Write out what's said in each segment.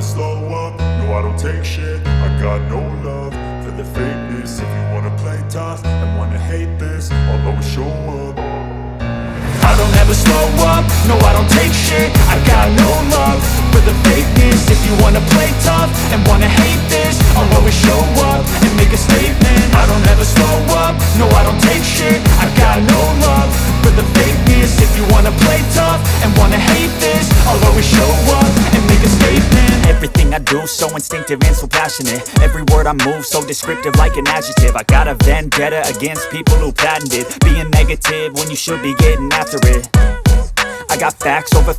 slow up, no I don't take shit. I got no love for the fakeness. If you wanna play tough and wanna hate this, I'll always show up. I don't ever slow up, no I don't take shit. I got no love for the fakeness. If you wanna play tough and wanna hate this, I'll always show up and make a statement. I don't ever slow up, no I don't take shit. I got no love for the fakeness. If you wanna play tough and wanna hate this, I'll always show up and make a statement. Everything I do so instinctive and so passionate. Every word I move so descriptive like an adjective. I got a vendetta against people who patented being negative when you should be getting after it. I got facts over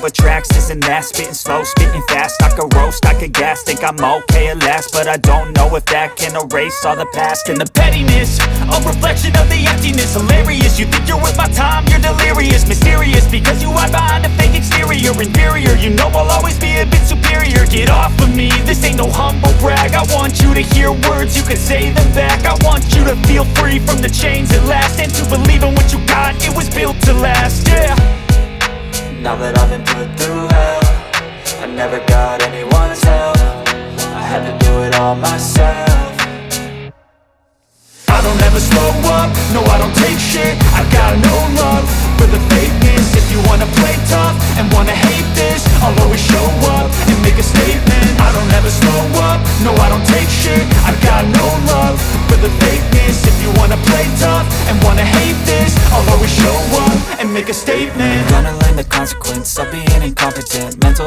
tracks, this and that. Spitting slow, spitting fast, I could roast, I could gas. Think I'm okay at last, but I don't know if that can erase all the past. And the pettiness, a reflection of the emptiness. Hilarious, you think you're worth my time, you're delirious. Mysterious, because you hide behind a fake exterior. Inferior, you know I'll always be a bit superior. Get off of me, this ain't no humble brag. I want you to hear words, you can say them back. I want you to feel free from the chains at last, and to believe in what you got, it was built to last, yeah. Now that I've been put through hell, I never got anyone's help. I had to do it all myself. I don't ever slow up, no I don't take shit. I got no love for the fakeness. If you wanna play tough and wanna hate this, I'll always show up and make a statement. I don't ever slow up, no I don't take shit. I got no love for the fakeness. If you wanna play tough and wanna hate this, I'll always show up and make a statement. Gonna learn the consequence of being incompetent. Mental